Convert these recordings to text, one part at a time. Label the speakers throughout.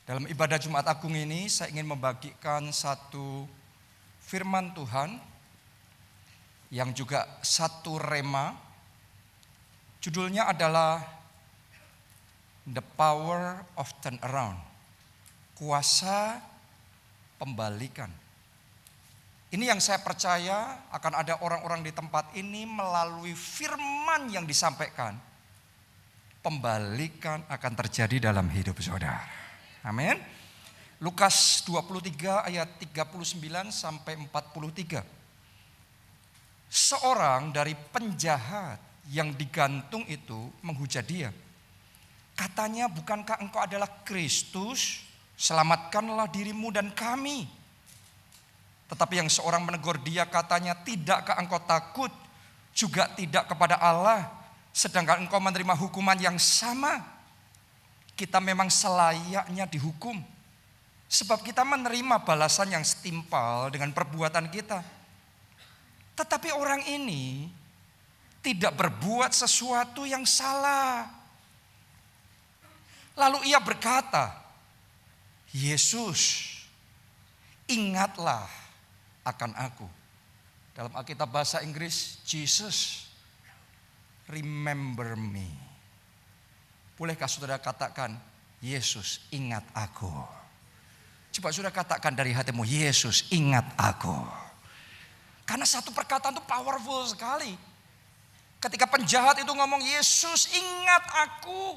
Speaker 1: Dalam ibadah Jumat Agung ini saya ingin membagikan satu firman Tuhan yang juga satu rema. Judulnya adalah The Power of Turnaround. Kuasa pembalikan. Ini yang saya percaya akan ada orang-orang di tempat ini melalui firman yang disampaikan. Pembalikan akan terjadi dalam hidup saudara. Amin. Lukas 23 ayat 39 sampai 43. Seorang dari penjahat yang digantung itu menghujat dia. Katanya, bukankah engkau adalah Kristus? Selamatkanlah dirimu dan kami. Tetapi yang seorang menegur dia katanya, tidakkah engkau takut juga tidak kepada Allah, sedangkan engkau menerima hukuman yang sama? Kita memang selayaknya dihukum, sebab kita menerima balasan yang setimpal dengan perbuatan kita. Tetapi orang ini tidak berbuat sesuatu yang salah. Lalu ia berkata, Yesus, ingatlah akan aku. Dalam Alkitab bahasa Inggris, Jesus, remember me. Bolehkah saudara katakan, Yesus ingat aku? Coba saudara katakan dari hatimu, Yesus ingat aku. Karena satu perkataan itu powerful sekali. Ketika penjahat itu ngomong, Yesus ingat aku.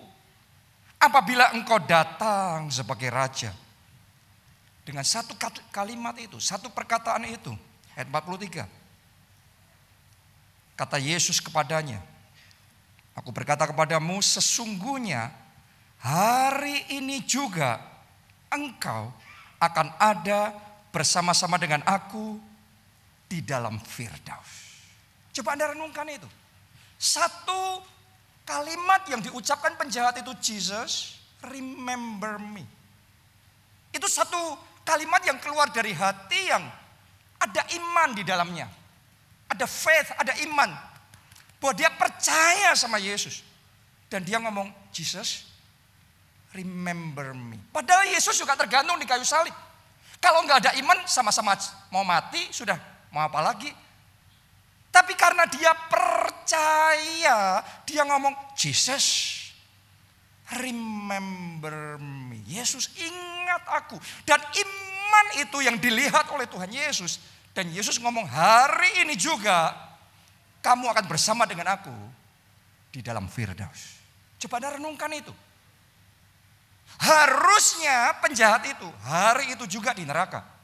Speaker 1: Apabila engkau datang sebagai raja. Dengan satu kalimat itu, satu perkataan itu. Ayat 43. Kata Yesus kepadanya, aku berkata kepadamu, sesungguhnya hari ini juga engkau akan ada bersama-sama dengan aku di dalam Firdaus. Coba Anda renungkan itu. Satu kalimat yang diucapkan penjahat itu, Jesus, remember me. Itu satu kalimat yang keluar dari hati yang ada iman di dalamnya. Ada faith, ada iman. Bahwa dia percaya sama Yesus. Dan dia ngomong, Jesus, remember me. Padahal Yesus juga tergantung di kayu salib. Kalau nggak ada iman, sama-sama mau mati, sudah mau apa lagi. Tapi karena dia percaya, dia ngomong, Jesus, remember me. Yesus ingat aku. Dan iman itu yang dilihat oleh Tuhan Yesus. Dan Yesus ngomong, hari ini juga kamu akan bersama dengan aku di dalam Firdaus. Coba Anda renungkan itu. Harusnya penjahat itu hari itu juga di neraka.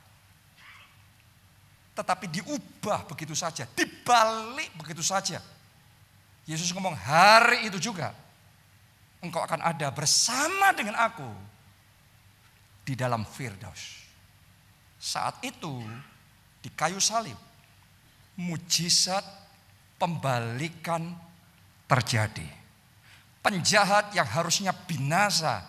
Speaker 1: Tetapi diubah begitu saja, dibalik begitu saja. Yesus ngomong, hari itu juga engkau akan ada bersama dengan aku di dalam Firdaus. Saat itu di kayu salib, mujizat pembalikan terjadi. Penjahat yang harusnya binasa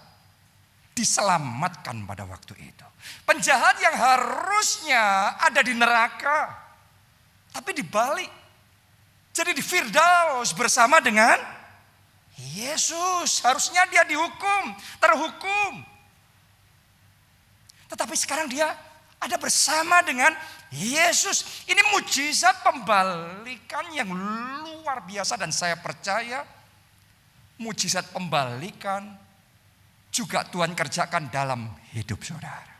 Speaker 1: diselamatkan pada waktu itu. Penjahat yang harusnya ada di neraka, tapi dibalik. Jadi di Firdaus bersama dengan Yesus. Harusnya dia dihukum, terhukum. Tetapi sekarang dia ada bersama dengan Yesus. Ini mujizat pembalikan yang luar biasa. Dan saya percaya mujizat pembalikan juga Tuhan kerjakan dalam hidup saudara.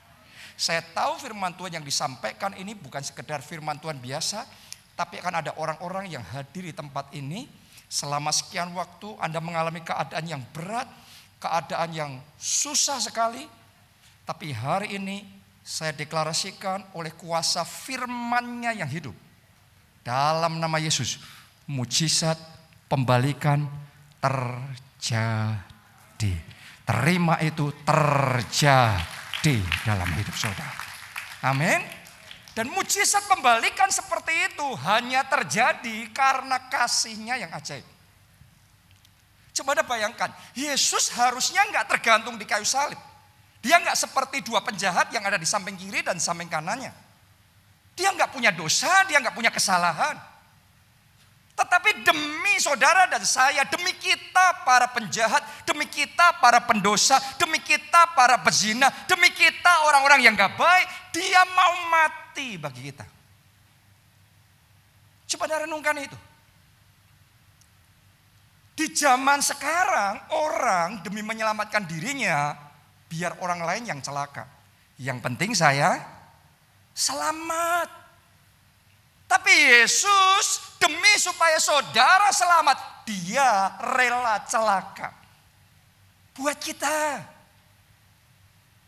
Speaker 1: Saya tahu firman Tuhan yang disampaikan ini bukan sekedar firman Tuhan biasa. Tapi akan ada orang-orang yang hadir di tempat ini. Selama sekian waktu Anda mengalami keadaan yang berat. Keadaan yang susah sekali. Tapi hari ini saya deklarasikan oleh kuasa firman-Nya yang hidup. Dalam nama Yesus, mujizat pembalikan terjadi. Terima itu terjadi dalam hidup saudara. Amin. Dan mujizat pembalikan seperti itu hanya terjadi karena kasih-Nya yang ajaib. Coba Anda bayangkan, Yesus harusnya nggak tergantung di kayu salib. Dia nggak seperti dua penjahat yang ada di samping kiri dan samping kanannya. Dia nggak punya dosa, dia nggak punya kesalahan. Tetapi demi saudara dan saya, demi kita para penjahat, demi kita para pendosa, demi kita para pezina, demi kita orang-orang yang gak baik, dia mau mati bagi kita. Coba Anda renungkan itu. Di zaman sekarang orang demi menyelamatkan dirinya, biar orang lain yang celaka. Yang penting saya selamat. Tapi Yesus demi supaya saudara selamat, dia rela celaka. Buat kita.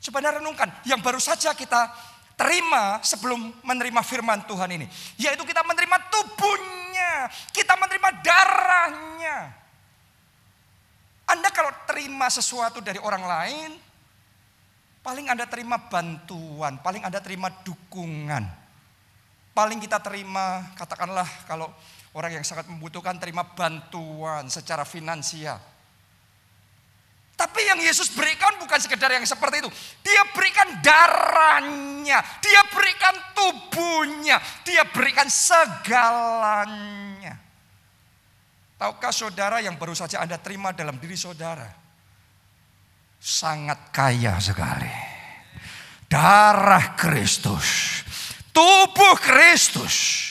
Speaker 1: Coba Anda renungkan, yang baru saja kita terima sebelum menerima firman Tuhan ini. Yaitu kita menerima tubuhnya, kita menerima darahnya. Anda kalau terima sesuatu dari orang lain, paling Anda terima bantuan, paling Anda terima dukungan. Paling kita terima, katakanlah kalau orang yang sangat membutuhkan terima bantuan secara finansial. Tapi yang Yesus berikan bukan sekedar yang seperti itu. Dia berikan darahnya, dia berikan tubuhnya, dia berikan segalanya. Tahukah saudara yang baru saja Anda terima dalam diri saudara? Sangat kaya sekali. Darah Kristus. Tubuh Kristus.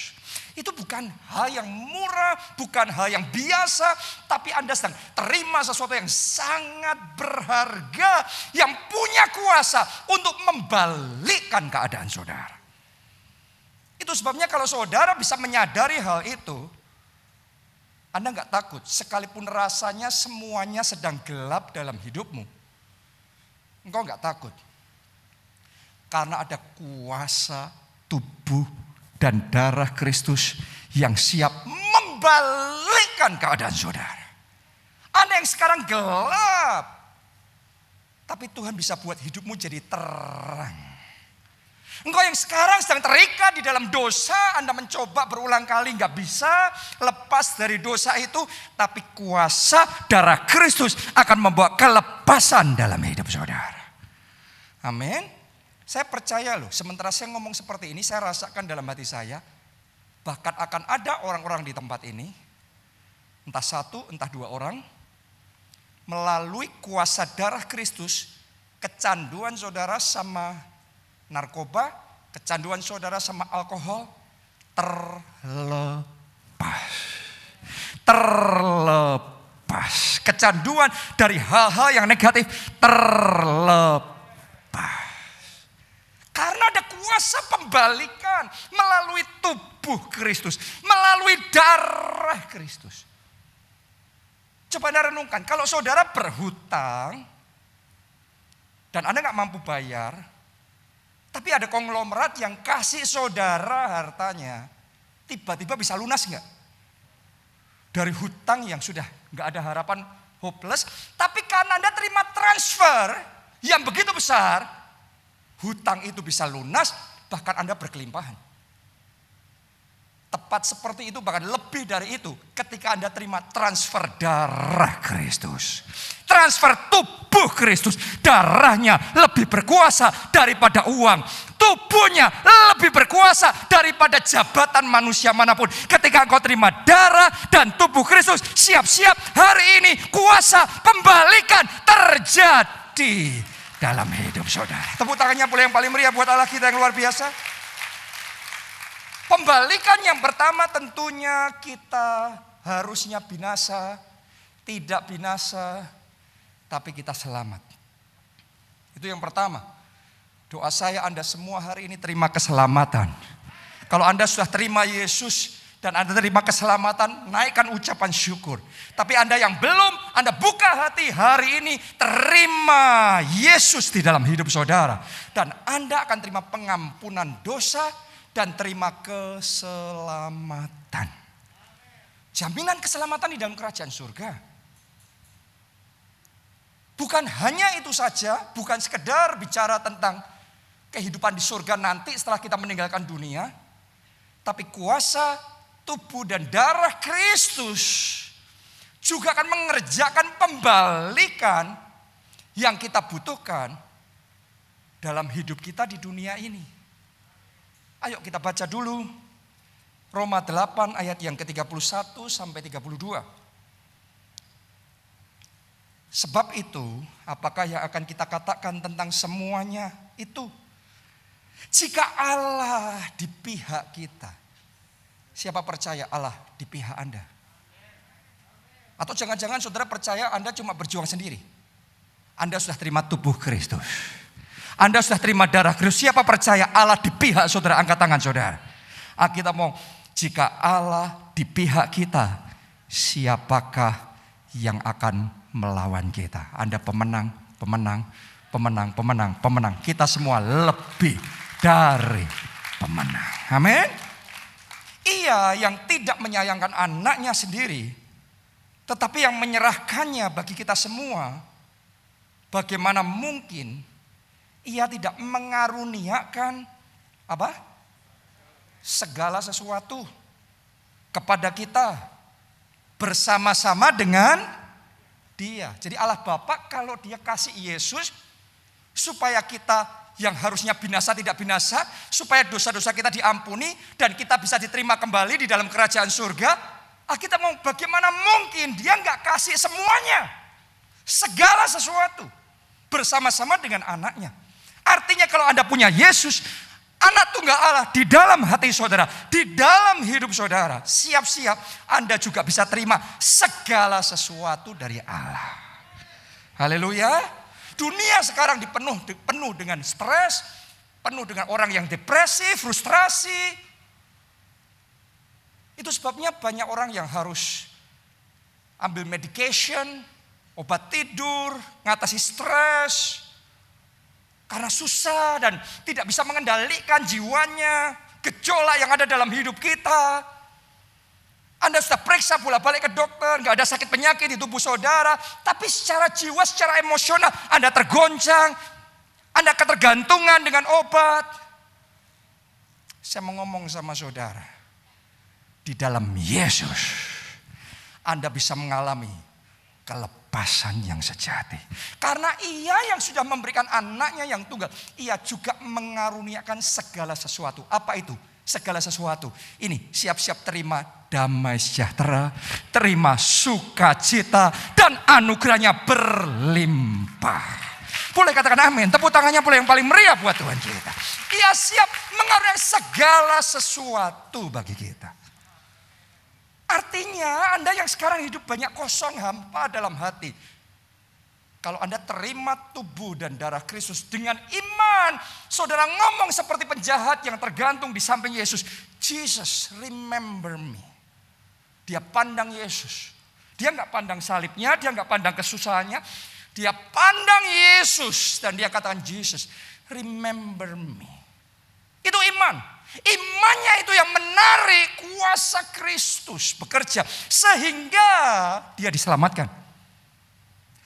Speaker 1: Itu bukan hal yang murah, bukan hal yang biasa. Tapi Anda sedang terima sesuatu yang sangat berharga. Yang punya kuasa untuk membalikkan keadaan saudara. Itu sebabnya kalau saudara bisa menyadari hal itu, Anda gak takut. Sekalipun rasanya semuanya sedang gelap dalam hidupmu, engkau gak takut. Karena ada kuasa tubuh dan darah Kristus yang siap membalikkan keadaan saudara. Anda yang sekarang gelap, tapi Tuhan bisa buat hidupmu jadi terang. Engkau yang sekarang sedang terikat di dalam dosa, Anda mencoba berulang kali gak bisa lepas dari dosa itu, tapi kuasa darah Kristus akan membawa kelepasan dalam hidup saudara. Amin. Saya percaya loh, sementara saya ngomong seperti ini, saya rasakan dalam hati saya, bahkan akan ada orang-orang di tempat ini, entah satu, entah dua orang, melalui kuasa darah Kristus, kecanduan saudara sama narkoba, kecanduan saudara sama alkohol, terlepas. Terlepas. Kecanduan dari hal-hal yang negatif, terlepas. Karena ada kuasa pembalikan melalui tubuh Kristus, melalui darah Kristus. Coba Anda renungkan, kalau saudara berhutang dan Anda gak mampu bayar, tapi ada konglomerat yang kasih saudara hartanya, tiba-tiba bisa lunas gak? Dari hutang yang sudah gak ada harapan, hopeless, tapi karena Anda terima transfer yang begitu besar, hutang itu bisa lunas, bahkan Anda berkelimpahan. Tepat seperti itu, bahkan lebih dari itu, ketika Anda terima transfer darah Kristus. Transfer tubuh Kristus, darahnya lebih berkuasa daripada uang. Tubuhnya lebih berkuasa daripada jabatan manusia manapun. Ketika engkau terima darah dan tubuh Kristus, siap-siap hari ini kuasa pembalikan terjadi dalam hidup saudara. Tepuk tangannya boleh yang paling meriah buat Allah kita yang luar biasa. Pembalikan yang pertama tentunya kita harusnya binasa, tidak binasa, tapi kita selamat. Itu yang pertama. Doa saya Anda semua hari ini terima keselamatan. Kalau Anda sudah terima Yesus dan Anda terima keselamatan, naikkan ucapan syukur. Tapi Anda yang belum, Anda buka hati hari ini, terima Yesus di dalam hidup saudara. Dan Anda akan terima pengampunan dosa dan terima keselamatan. Jaminan keselamatan di dalam kerajaan surga. Bukan hanya itu saja, bukan sekedar bicara tentang kehidupan di surga nanti setelah kita meninggalkan dunia. Tapi kuasa tubuh dan darah Kristus juga akan mengerjakan pembalikan yang kita butuhkan dalam hidup kita di dunia ini. Ayo kita baca dulu Roma 8 ayat yang ke-31 sampai 32. Sebab itu, apakah yang akan kita katakan tentang semuanya itu? Jika Allah di pihak kita, siapa percaya Allah di pihak Anda? Atau jangan-jangan saudara percaya Anda cuma berjuang sendiri? Anda sudah terima tubuh Kristus. Anda sudah terima darah Kristus. Siapa percaya Allah di pihak saudara? Angkat tangan saudara. Kita mau, jika Allah di pihak kita, siapakah yang akan melawan kita? Anda pemenang, pemenang, pemenang, pemenang, pemenang. Kita semua lebih dari pemenang. Amin. Ia yang tidak menyayangkan anaknya sendiri, tetapi yang menyerahkannya bagi kita semua, bagaimana mungkin ia tidak mengaruniakan apa? Segala sesuatu kepada kita bersama-sama dengan Dia. Jadi Allah Bapa kalau Dia kasih Yesus supaya kita yang harusnya binasa tidak binasa, supaya dosa-dosa kita diampuni dan kita bisa diterima kembali di dalam kerajaan surga. Kita mau bagaimana mungkin Dia nggak kasih semuanya, segala sesuatu bersama-sama dengan anaknya. Artinya kalau Anda punya Yesus, Anak tunggal Allah di dalam hati saudara, di dalam hidup saudara, siap-siap Anda juga bisa terima segala sesuatu dari Allah. Haleluya. Dunia sekarang penuh dengan stres, penuh dengan orang yang depresi, frustrasi. Itu sebabnya banyak orang yang harus ambil medication, obat tidur, ngatasi stres. Karena susah dan tidak bisa mengendalikan jiwanya, gejolak yang ada dalam hidup kita. Anda sudah periksa bolak-balik ke dokter, gak ada sakit penyakit di tubuh saudara. Tapi secara jiwa, secara emosional Anda tergoncang. Anda ketergantungan dengan obat. Saya mau ngomong sama saudara. Di dalam Yesus Anda bisa mengalami kelepasan yang sejati. Karena Ia yang sudah memberikan anaknya yang tunggal, Ia juga mengaruniakan segala sesuatu. Apa itu? Segala sesuatu. Ini siap-siap terima damai sejahtera, terima sukacita, dan anugerahnya berlimpah. Boleh katakan amin. Tepuk tangannya boleh yang paling meriah buat Tuhan kita. Ia siap mengaruniakan segala sesuatu bagi kita. Artinya Anda yang sekarang hidup banyak kosong, hampa dalam hati. Kalau Anda terima tubuh dan darah Kristus dengan iman, saudara ngomong seperti penjahat yang tergantung di samping Yesus. Jesus, remember me. Dia pandang Yesus. Dia nggak pandang salibnya, dia nggak pandang kesusahannya. Dia pandang Yesus dan dia katakan, Jesus, remember me. Itu iman. Imannya itu yang menarik kuasa Kristus bekerja sehingga dia diselamatkan.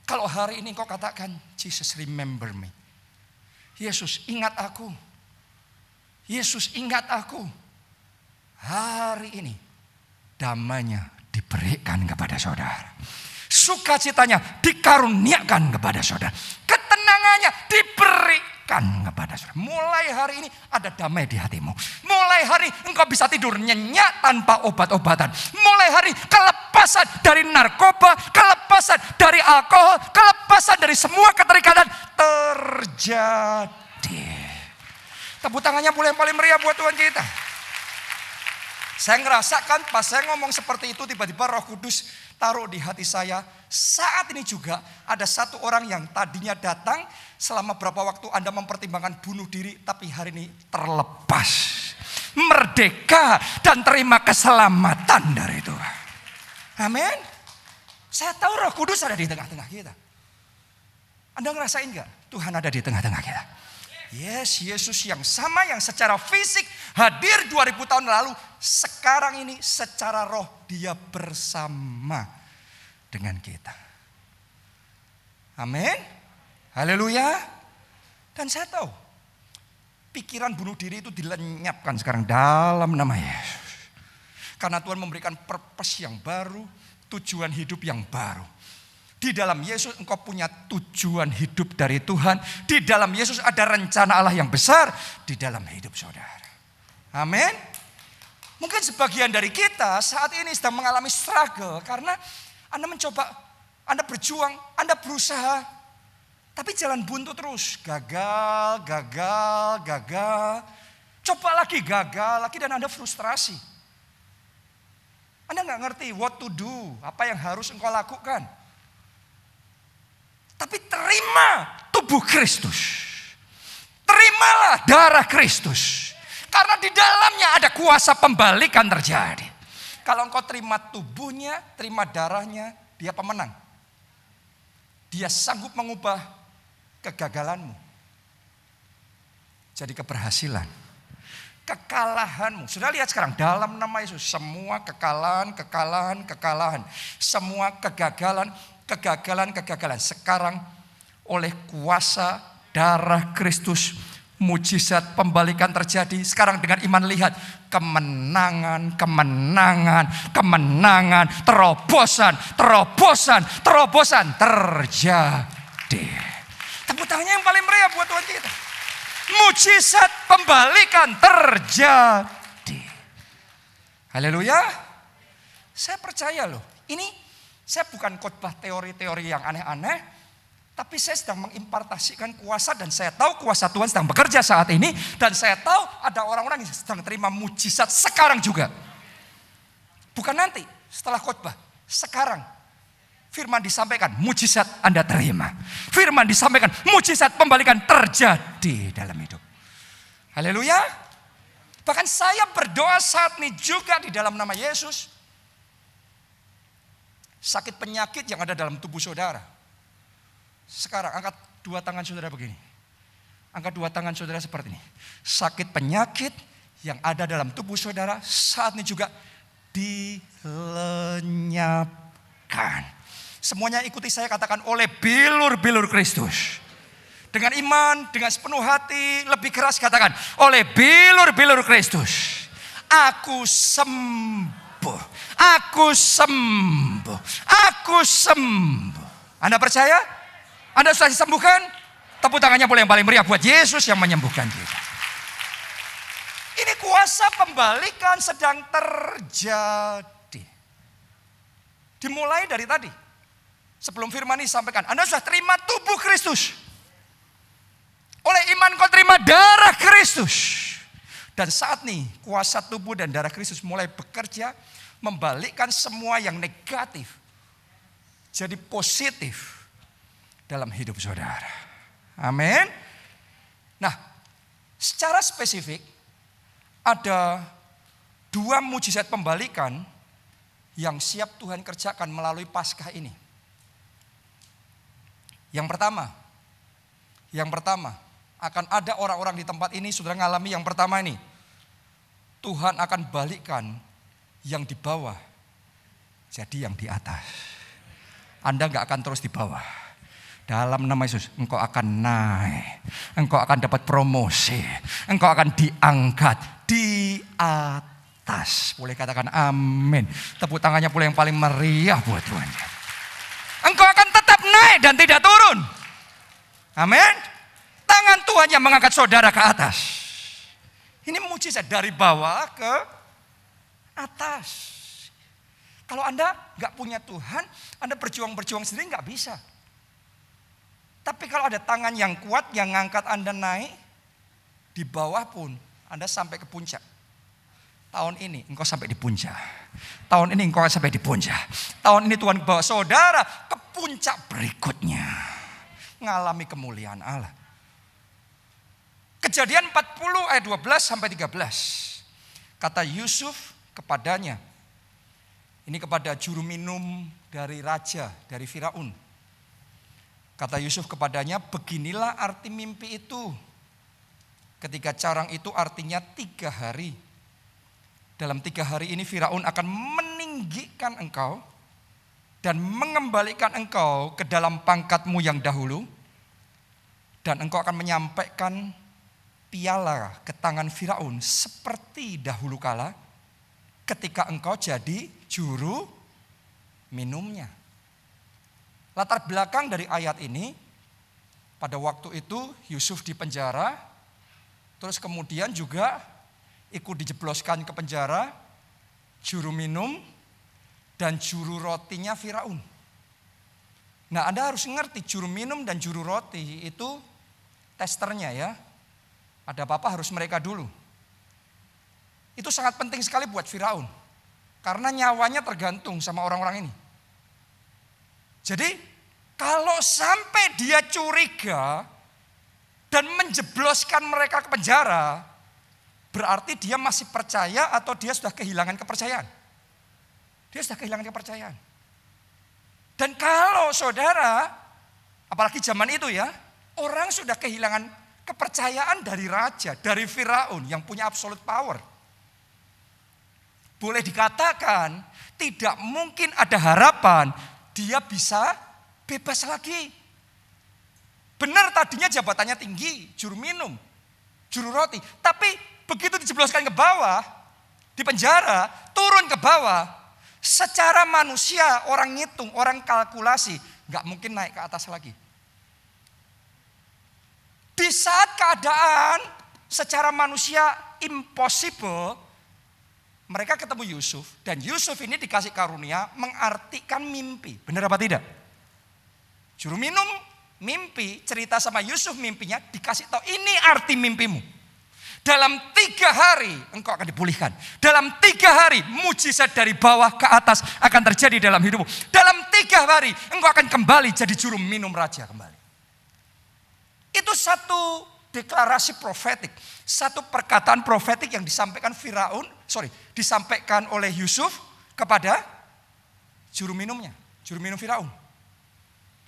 Speaker 1: Kalau hari ini kau katakan, Jesus remember me. Yesus ingat aku. Yesus ingat aku. Hari ini damainya diberikan kepada saudara. Sukacitanya dikaruniakan kepada saudara. Ketenangannya diberikan kepada saudara. Mulai hari ini ada damai di hatimu. Mulai hari engkau bisa tidur nyenyak tanpa obat-obatan. Mulai hari kelepasan dari narkoba, kelepasan dari alkohol, kelepasan dari semua keterikatan terjadi. Tepuk tangannya boleh yang paling meriah buat Tuhan kita. Saya ngerasakan pas saya ngomong seperti itu, tiba-tiba Roh Kudus taruh di hati saya. Saat ini juga ada satu orang yang tadinya datang selama berapa waktu Anda mempertimbangkan bunuh diri, tapi hari ini terlepas, merdeka dan terima keselamatan dari Tuhan. Amin. Saya tahu Roh Kudus ada di tengah-tengah kita. Anda ngerasain gak? Tuhan ada di tengah-tengah kita. Yes, Yesus yang sama yang secara fisik hadir 2000 tahun lalu, sekarang ini secara roh dia bersama dengan kita. Amin. Haleluya. Dan saya tahu pikiran bunuh diri itu dilenyapkan sekarang dalam nama Yesus. Karena Tuhan memberikan purpose yang baru, tujuan hidup yang baru. Di dalam Yesus engkau punya tujuan hidup dari Tuhan. Di dalam Yesus ada rencana Allah yang besar di dalam hidup saudara. Amin. Mungkin sebagian dari kita saat ini sedang mengalami struggle karena Anda mencoba, Anda berjuang, Anda berusaha. Tapi jalan buntu terus. Gagal. Coba lagi gagal lagi dan Anda frustrasi. Anda nggak ngerti what to do, apa yang harus engkau lakukan. Tapi terima tubuh Kristus. Terimalah darah Kristus. Karena di dalamnya ada kuasa pembalikan terjadi. Kalau engkau terima tubuhnya, terima darahnya, dia pemenang. Dia sanggup mengubah kegagalanmu jadi keberhasilan. Kekalahanmu. Sudah lihat sekarang dalam nama Yesus. Semua kekalahan. Semua kegagalan. Sekarang oleh kuasa darah Kristus, mujizat pembalikan terjadi. Sekarang dengan iman lihat kemenangan, terobosan terjadi. Tepuk tangannya yang paling meriah buat Tuhan kita. Mujizat pembalikan terjadi. Haleluya. Saya percaya loh. Ini saya bukan khotbah teori-teori yang aneh-aneh. Tapi saya sedang mengimpartasikan kuasa dan saya tahu kuasa Tuhan sedang bekerja saat ini. Dan saya tahu ada orang-orang yang sedang terima mujizat sekarang juga. Bukan nanti setelah khotbah. Sekarang firman disampaikan, mujizat Anda terima. Firman disampaikan, mujizat pembalikan terjadi dalam hidup. Haleluya. Bahkan saya berdoa saat ini juga di dalam nama Yesus. Sakit penyakit yang ada dalam tubuh saudara. Sekarang angkat dua tangan saudara begini. Angkat dua tangan saudara seperti ini. Sakit penyakit yang ada dalam tubuh saudara saat ini juga dilenyapkan. Semuanya ikuti saya katakan oleh bilur-bilur Kristus. Dengan iman, dengan sepenuh hati, lebih keras katakan oleh bilur-bilur Kristus. Aku sembuh. Aku sembuh. Aku sembuh. Anda percaya? Anda sudah disembuhkan? Tepuk tangannya boleh yang paling meriah buat Yesus yang menyembuhkan kita. Ini kuasa pembalikan sedang terjadi. Dimulai dari tadi. Sebelum firman ini disampaikan, Anda sudah terima tubuh Kristus. Oleh iman kau terima darah Kristus. Dan saat ini kuasa tubuh dan darah Kristus mulai bekerja. Membalikkan semua yang negatif. Jadi positif. Dalam hidup saudara. Amin. Nah, secara spesifik ada dua mujizat pembalikan yang siap Tuhan kerjakan melalui Paskah ini. Yang pertama akan ada orang-orang di tempat ini sudah mengalami yang pertama ini. Tuhan akan balikkan yang di bawah jadi yang di atas. Anda gak akan terus di bawah. Dalam nama Yesus, engkau akan naik. Engkau akan dapat promosi. Engkau akan diangkat di atas. Boleh katakan amin. Tepuk tangannya pula yang paling meriah buat Tuhan. Engkau akan tetap naik dan tidak turun. Amin. Tangan Tuhan yang mengangkat saudara ke atas. Ini mujizat dari bawah ke atas. Kalau Anda gak punya Tuhan, Anda berjuang sendiri gak bisa. Tapi kalau ada tangan yang kuat yang ngangkat Anda naik, di bawah pun Anda sampai ke puncak. Tahun ini engkau sampai di puncak. Tahun ini engkau sampai di puncak. Tahun ini Tuhan bawa saudara ke puncak berikutnya. Ngalami kemuliaan Allah. Kejadian 40 ayat 12 sampai 13. Kata Yusuf kepadanya. Ini kepada juru minum dari raja, dari Firaun. Kata Yusuf kepadanya, beginilah arti mimpi itu. Ketika carang itu artinya 3 hari. Dalam 3 hari ini Firaun akan meninggikan engkau. Dan mengembalikan engkau ke dalam pangkatmu yang dahulu. Dan engkau akan menyampaikan piala ke tangan Firaun seperti dahulu kala. Ketika engkau jadi juru minumnya. Latar belakang dari ayat ini. Pada waktu itu Yusuf di penjara. Terus kemudian juga ikut dijebloskan ke penjara juru minum, dan juru rotinya Firaun. Nah, Anda harus ngerti juru minum dan juru roti itu testernya ya. Ada apa-apa harus mereka dulu. Itu sangat penting sekali buat Firaun. Karena nyawanya tergantung sama orang-orang ini. Jadi kalau sampai dia curiga dan menjebloskan mereka ke penjara, berarti dia masih percaya atau dia sudah kehilangan kepercayaan. Dia sudah kehilangan kepercayaan. Dan kalau saudara, apalagi zaman itu ya, orang sudah kehilangan kepercayaan dari raja, dari Firaun yang punya absolute power. Boleh dikatakan tidak mungkin ada harapan dia bisa bebas lagi. Benar tadinya jabatannya tinggi, juru minum, juru roti. Tapi begitu dijebloskan ke bawah, di penjara, turun ke bawah. Secara manusia orang ngitung, orang kalkulasi, gak mungkin naik ke atas lagi. Di saat keadaan secara manusia impossible, mereka ketemu Yusuf. Dan Yusuf ini dikasih karunia mengartikan mimpi. Benar apa tidak? Juru minum mimpi, cerita sama Yusuf mimpinya, dikasih tahu ini arti mimpimu. Dalam 3 hari engkau akan dipulihkan. Dalam 3 hari mujizat dari bawah ke atas akan terjadi dalam hidupmu. Dalam 3 hari engkau akan kembali jadi juru minum raja kembali. Itu satu deklarasi profetik. Satu perkataan profetik yang disampaikan disampaikan oleh Yusuf kepada juru minumnya. Juru minum Firaun.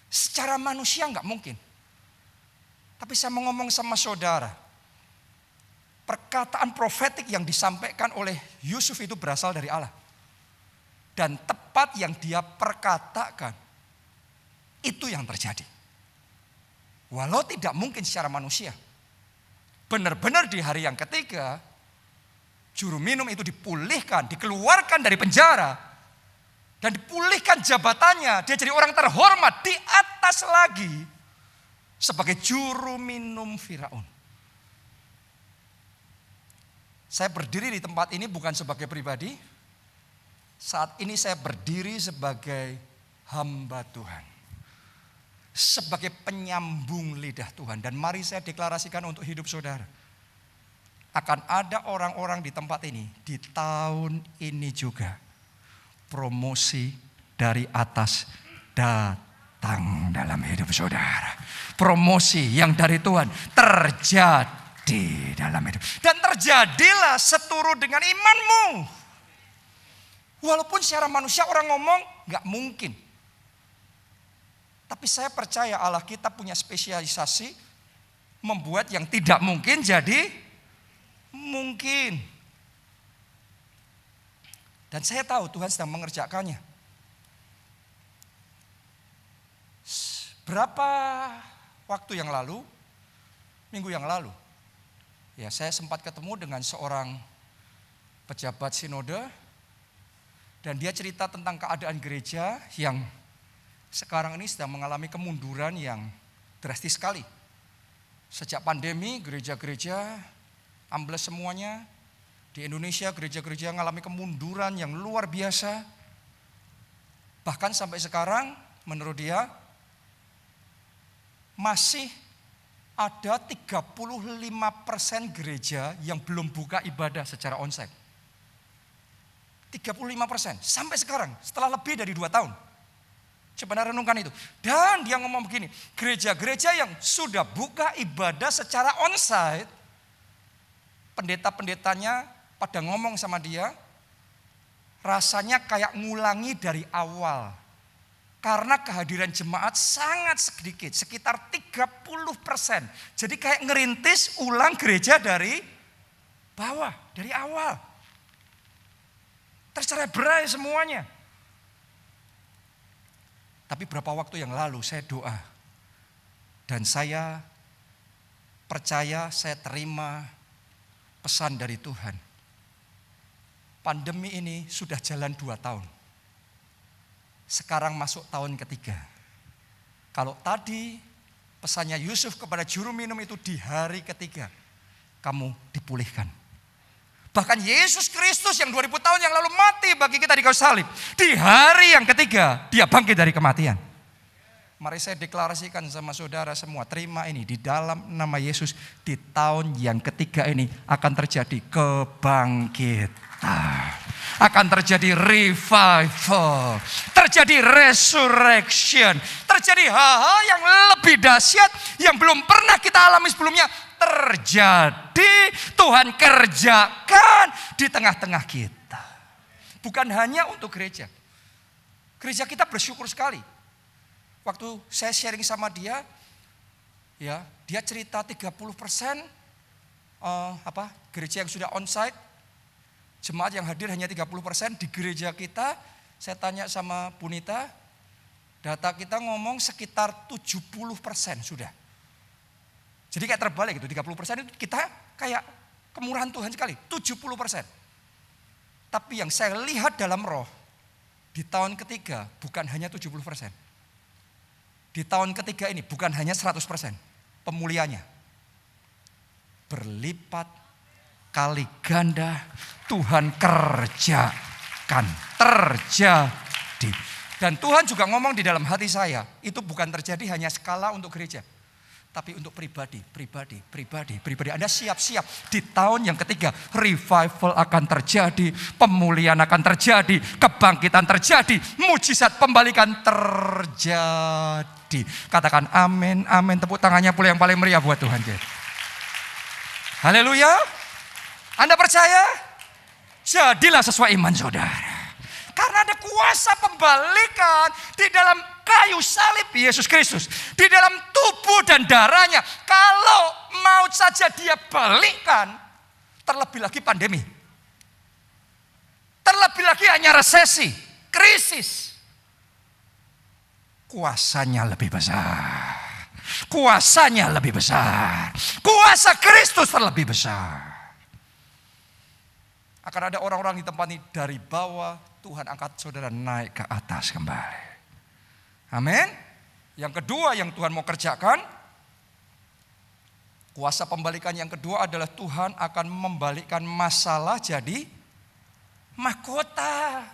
Speaker 1: Secara manusia enggak mungkin. Tapi saya mau ngomong sama saudara. Perkataan profetik yang disampaikan oleh Yusuf itu berasal dari Allah. Dan tepat yang dia perkatakan, itu yang terjadi. Walau tidak mungkin secara manusia. Benar-benar di hari yang ketiga, juru minum itu dipulihkan, dikeluarkan dari penjara. Dan dipulihkan jabatannya, dia jadi orang terhormat di atas lagi. Sebagai juru minum Firaun. Saya berdiri di tempat ini bukan sebagai pribadi. Saat ini saya berdiri sebagai hamba Tuhan. Sebagai penyambung lidah Tuhan. Dan mari saya deklarasikan untuk hidup saudara. Akan ada orang-orang di tempat ini. Di tahun ini juga. Promosi dari atas datang dalam hidup saudara. Promosi yang dari Tuhan terjadi di dalam hidup. Dan terjadilah seturut dengan imanmu. Walaupun secara manusia orang ngomong gak mungkin. Tapi saya percaya Allah kita punya spesialisasi membuat yang tidak mungkin jadi mungkin. Dan saya tahu Tuhan sedang mengerjakannya. Berapa waktu yang lalu, minggu yang lalu, ya, saya sempat ketemu dengan seorang pejabat sinode dan dia cerita tentang keadaan gereja yang sekarang ini sedang mengalami kemunduran yang drastis sekali. Sejak pandemi gereja-gereja ambles semuanya. Di Indonesia gereja-gereja mengalami kemunduran yang luar biasa. Bahkan sampai sekarang menurut dia masih ada 35% gereja yang belum buka ibadah secara onsite. 35% sampai sekarang setelah lebih dari 2 tahun. Coba renungkan itu. Dan dia ngomong begini, gereja-gereja yang sudah buka ibadah secara onsite, pendeta-pendetanya pada ngomong sama dia, rasanya kayak ngulangi dari awal. Karena kehadiran jemaat sangat sedikit, sekitar 30%. Jadi kayak ngerintis ulang gereja dari bawah, dari awal. Tercerai-berai semuanya. Tapi berapa waktu yang lalu saya doa. Dan saya percaya, saya terima pesan dari Tuhan. Pandemi ini sudah jalan 2 tahun. Sekarang masuk tahun ketiga. Kalau tadi pesannya Yusuf kepada juru minum itu di hari ketiga. Kamu dipulihkan. Bahkan Yesus Kristus yang 2000 tahun yang lalu mati bagi kita di kayu salib. Di hari yang ketiga dia bangkit dari kematian. Mari saya deklarasikan sama saudara semua, terima ini di dalam nama Yesus, di tahun yang ketiga ini akan terjadi kebangkitan. Akan terjadi revival, terjadi resurrection, terjadi hal-hal yang lebih dahsyat yang belum pernah kita alami sebelumnya. Terjadi, Tuhan kerjakan di tengah-tengah kita. Bukan hanya untuk gereja. Gereja kita bersyukur sekali. Waktu saya sharing sama dia, ya, dia cerita 30% gereja yang sudah onsite, jemaat yang hadir hanya 30%. Di gereja kita, saya tanya sama Punita, data kita ngomong sekitar 70% sudah. Jadi kayak terbalik gitu, 30% itu kita kayak kemurahan Tuhan sekali, 70%. Tapi yang saya lihat dalam roh, di tahun ketiga bukan hanya 70%. Di tahun ketiga ini bukan hanya 100%, pemulihannya berlipat kali ganda Tuhan kerjakan, terjadi. Dan Tuhan juga ngomong di dalam hati saya, itu bukan terjadi hanya skala untuk gereja, tapi untuk pribadi. Anda siap-siap di tahun yang ketiga, revival akan terjadi, pemulihan akan terjadi, kebangkitan terjadi, mujizat pembalikan terjadi. Katakan amin, amin. Tepuk tangannya pula yang paling meriah buat Tuhan. Haleluya. Anda percaya? Jadilah sesuai iman saudara. Karena ada kuasa pembalikan di dalam kayu salib Yesus Kristus. Di dalam tubuh dan darahnya. Kalau maut saja dia balikkan, terlebih lagi pandemi. Terlebih lagi hanya resesi, krisis. Kuasanya lebih besar. Kuasanya lebih besar. Kuasa Kristus terlebih besar. Akan ada orang-orang di tempat ini dari bawah, Tuhan angkat saudara naik ke atas kembali. Amin. Yang kedua yang Tuhan mau kerjakan, kuasa pembalikan yang kedua adalah Tuhan akan membalikkan masalah jadi mahkota.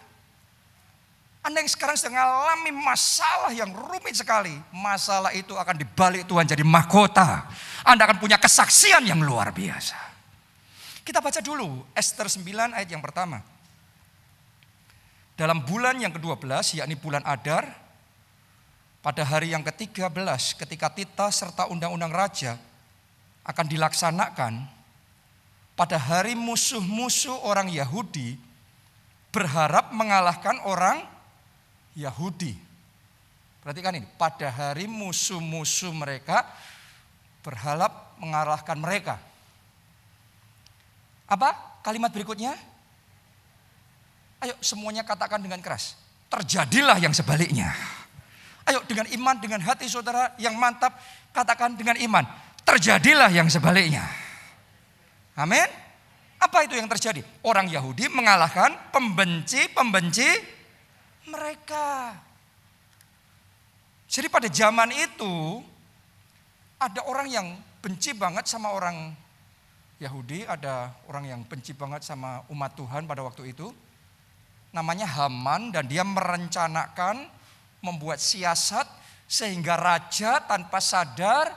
Speaker 1: Anda yang sekarang sedang mengalami masalah yang rumit sekali, masalah itu akan dibalik Tuhan jadi mahkota. Anda akan punya kesaksian yang luar biasa. Kita baca dulu Ester 9 ayat yang pertama. Dalam bulan yang ke-12, yakni bulan Adar, pada hari yang ke-13 ketika titah serta undang-undang raja akan dilaksanakan, pada hari musuh-musuh orang Yahudi berharap mengalahkan orang Yahudi. Perhatikan ini, pada hari musuh-musuh mereka berharap mengalahkan mereka. Apa kalimat berikutnya? Ayo semuanya katakan dengan keras. Terjadilah yang sebaliknya. Ayo dengan iman, dengan hati saudara yang mantap, katakan dengan iman. Terjadilah yang sebaliknya. Amin. Apa itu yang terjadi? Orang Yahudi mengalahkan pembenci mereka. Jadi pada zaman itu ada orang yang benci banget sama orang Yahudi, ada orang yang benci banget sama umat Tuhan pada waktu itu. Namanya Haman, dan dia merencanakan membuat siasat sehingga raja tanpa sadar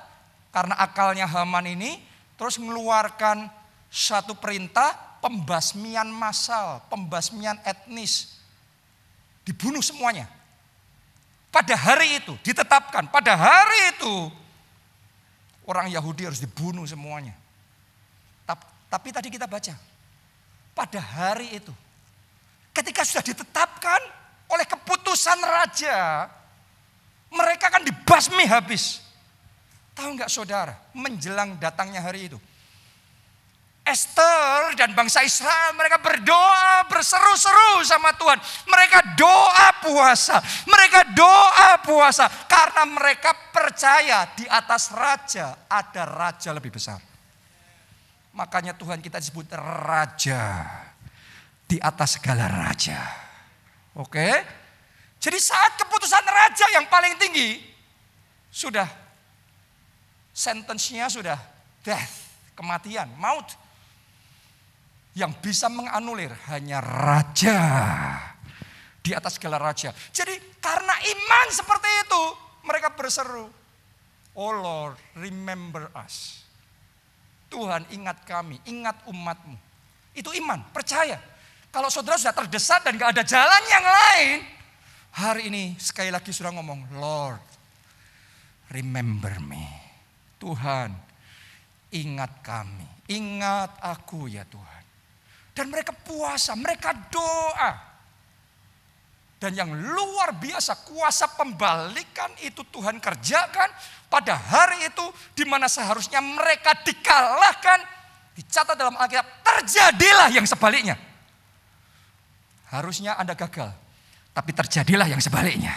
Speaker 1: karena akalnya Haman ini terus mengeluarkan satu perintah pembasmian massal, pembasmian etnis. Dibunuh semuanya. Pada hari itu ditetapkan, pada hari itu orang Yahudi harus dibunuh semuanya. Tapi tadi kita baca, pada hari itu, ketika sudah ditetapkan oleh keputusan raja, mereka akan dibasmi habis. Tahu nggak saudara, menjelang datangnya hari itu, Ester dan bangsa Israel mereka berdoa berseru-seru sama Tuhan. Mereka doa puasa karena mereka percaya di atas raja ada raja lebih besar. Makanya Tuhan kita disebut raja di atas segala raja. Oke? Jadi saat keputusan raja yang paling tinggi sudah sentence-nya sudah death, kematian, maut. Yang bisa menganulir hanya raja. Di atas segala raja. Jadi karena iman seperti itu, mereka berseru, "Oh Lord, remember us." Tuhan, ingat kami, ingat umatmu. Itu iman, percaya. Kalau saudara sudah terdesak dan gak ada jalan yang lain, hari ini sekali lagi sudah ngomong, "Lord, remember me." Tuhan, ingat kami, ingat aku ya Tuhan. Dan mereka puasa, mereka doa. Dan yang luar biasa, kuasa pembalikan itu Tuhan kerjakan pada hari itu, di mana seharusnya mereka dikalahkan. Dicatat dalam Alkitab, terjadilah yang sebaliknya. Harusnya Anda gagal, tapi terjadilah yang sebaliknya.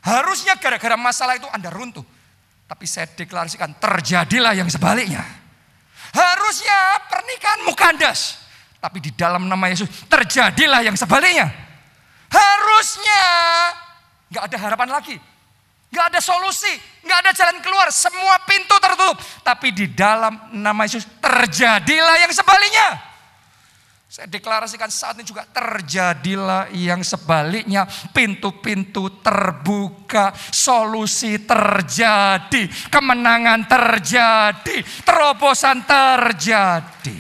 Speaker 1: Harusnya gara-gara masalah itu Anda runtuh, tapi saya deklarasikan terjadilah yang sebaliknya. Harusnya pernikahanmu kandas, tapi di dalam nama Yesus terjadilah yang sebaliknya. Harusnya gak ada harapan lagi, gak ada solusi, gak ada jalan keluar, semua pintu tertutup. Tapi di dalam nama Yesus terjadilah yang sebaliknya. Saya deklarasikan saat ini juga terjadilah yang sebaliknya. Pintu-pintu terbuka, solusi terjadi, kemenangan terjadi, terobosan terjadi.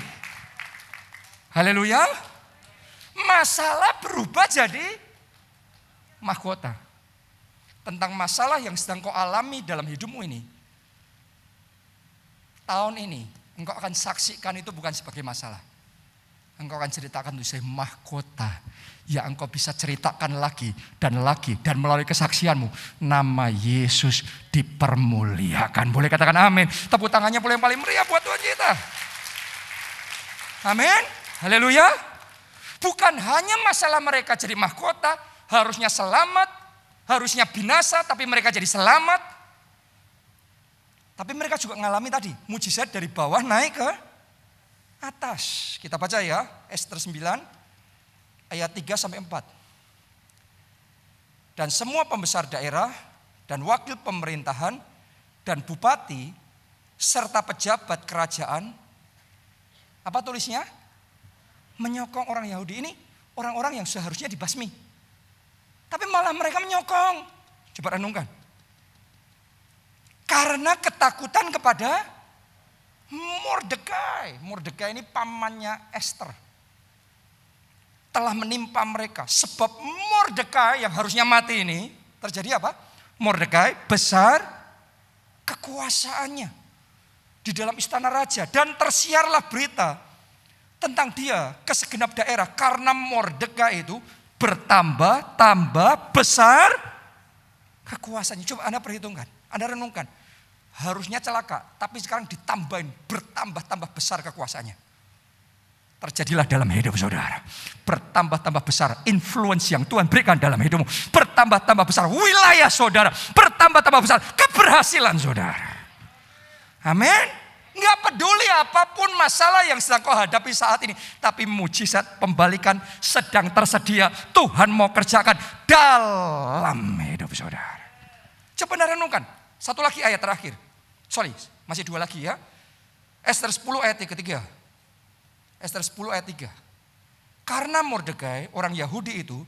Speaker 1: Haleluya. Masalah berubah jadi mahkota. Tentang masalah yang sedang kau alami dalam hidupmu ini, tahun ini engkau akan saksikan itu bukan sebagai masalah. Engkau akan ceritakan itu sebagai mahkota yang engkau bisa ceritakan lagi dan melalui kesaksianmu nama Yesus dipermuliakan. Boleh katakan amin. Tepuk tangannya boleh yang paling meriah buat Tuhan kita. Amin. Haleluya. Bukan hanya masalah mereka jadi mahkota, harusnya selamat, harusnya binasa, tapi mereka jadi selamat. Tapi mereka juga mengalami tadi, mujizat dari bawah naik ke atas. Kita baca ya, Ester 9 ayat 3-4. Dan semua pembesar daerah dan wakil pemerintahan dan bupati serta pejabat kerajaan, apa tulisnya? Menyokong orang Yahudi. Ini orang-orang yang seharusnya dibasmi, tapi malah mereka menyokong. Coba renungkan. Karena ketakutan kepada Mordekai. Mordekai ini pamannya Ester. Telah menimpa mereka. Sebab Mordekai yang harusnya mati ini, terjadi apa? Mordekai besar kekuasaannya di dalam istana raja. Dan tersiarlah berita tentang dia ke segenap daerah. Karena Mordekai itu bertambah besar kekuasaannya. Coba Anda perhitungkan, Anda renungkan. Harusnya celaka, tapi sekarang ditambahin bertambah besar kekuasaannya. Terjadilah dalam hidup saudara. Bertambah besar influence yang Tuhan berikan dalam hidupmu. Bertambah besar wilayah saudara. Bertambah besar keberhasilan saudara. Amin. Nggak peduli apapun masalah yang sedang kau hadapi saat ini. Tapi mujizat pembalikan sedang tersedia. Tuhan mau kerjakan dalam hidup saudara. Coba Anda renungkan. Satu lagi ayat terakhir. Masih dua lagi ya. Ester 10 ayat ketiga. Ester 10 ayat 3. Karena Mordekai orang Yahudi itu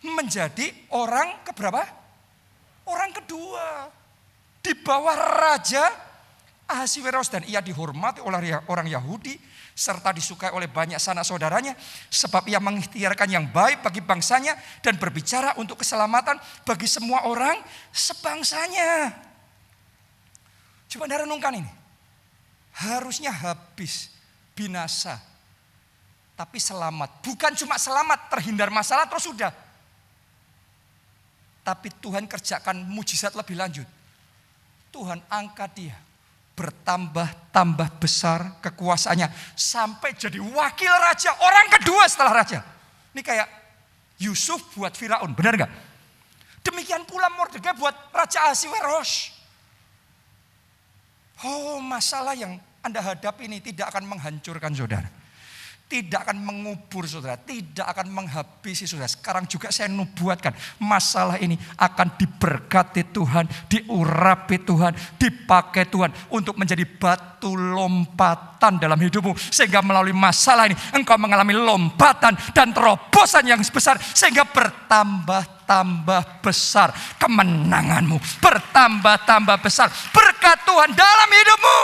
Speaker 1: menjadi orang keberapa? Orang kedua. Di bawah Raja Ahasiweros, dan ia dihormati oleh orang Yahudi serta disukai oleh banyak sanak saudaranya, sebab ia mengikhtiarkan yang baik bagi bangsanya dan berbicara untuk keselamatan bagi semua orang sebangsanya. Coba Anda renungkan ini. Harusnya habis, binasa, tapi selamat. Bukan cuma selamat, terhindar masalah terus sudah. Tapi Tuhan kerjakan mujizat lebih lanjut. Tuhan angkat dia. Bertambah besar kekuasaannya sampai jadi wakil raja, orang kedua setelah raja. Ini kayak Yusuf buat Firaun, benar gak? Demikian pula Mordekai buat Raja Ahasiweros. Oh, masalah yang Anda hadapi ini tidak akan menghancurkan saudara. tidak akan mengubur saudara, tidak akan menghabisi saudara. Sekarang juga saya nubuatkan masalah ini akan diberkati Tuhan, diurapi Tuhan, dipakai Tuhan untuk menjadi batu lompatan dalam hidupmu. Sehingga melalui masalah ini engkau mengalami lompatan dan terobosan yang besar. Sehingga bertambah-tambah besar kemenanganmu, bertambah-tambah besar berkat Tuhan dalam hidupmu.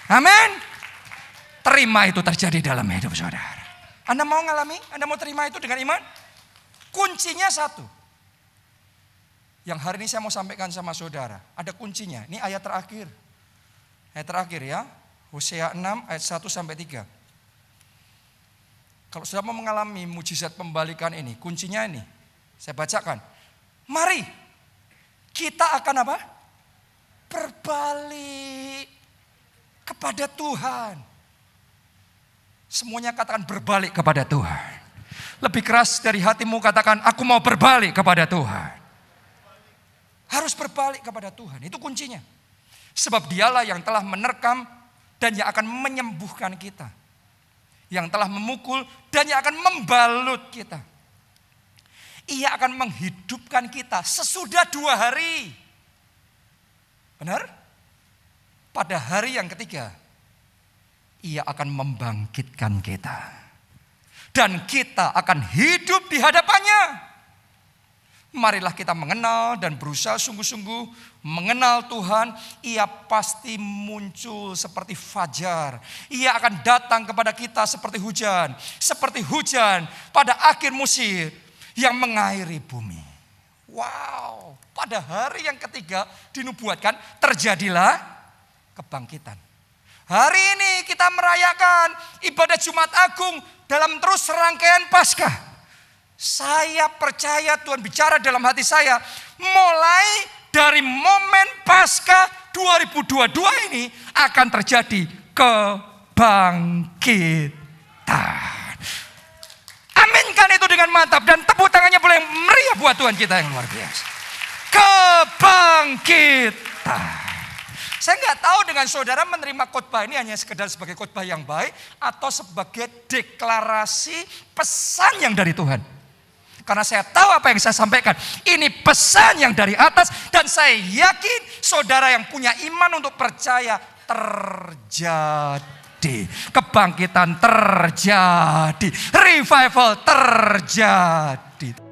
Speaker 1: Amin. Terima itu terjadi dalam hidup saudara. Anda mau ngalami? Anda mau terima itu dengan iman? Kuncinya satu. Yang hari ini saya mau sampaikan sama saudara. Ada kuncinya. Ini ayat terakhir. Ayat terakhir ya. Hosea 6 ayat 1 sampai 3. Kalau sudah mau mengalami mujizat pembalikan ini, kuncinya ini. Saya bacakan. Mari kita akan apa? Berbalik kepada Tuhan. Semuanya katakan berbalik kepada Tuhan. Lebih keras dari hatimu katakan aku mau berbalik kepada Tuhan. Harus berbalik kepada Tuhan. Itu kuncinya. Sebab dialah yang telah menerkam dan yang akan menyembuhkan kita. Yang telah memukul dan yang akan membalut kita. Ia akan menghidupkan kita sesudah 2 hari. Benar? Pada hari yang ketiga. Ia akan membangkitkan kita. Dan kita akan hidup di hadapannya. Marilah kita mengenal dan berusaha sungguh-sungguh mengenal Tuhan. Ia pasti muncul seperti fajar. Ia akan datang kepada kita seperti hujan. Seperti hujan pada akhir musim yang mengairi bumi. Wow, pada hari yang ketiga dinubuatkan terjadilah kebangkitan. Hari ini kita merayakan ibadah Jumat Agung dalam terus rangkaian Paskah. Saya percaya Tuhan bicara dalam hati saya. Mulai dari momen Paskah 2022 ini akan terjadi kebangkitan. Aminkan itu dengan mantap dan tepuk tangannya boleh meriah buat Tuhan kita yang luar biasa. Kebangkitan. Saya nggak tahu dengan saudara menerima khotbah ini hanya sekedar sebagai khotbah yang baik atau sebagai deklarasi pesan yang dari Tuhan. Karena saya tahu apa yang saya sampaikan. Ini pesan yang dari atas dan saya yakin saudara yang punya iman untuk percaya terjadi. Kebangkitan terjadi. Revival terjadi.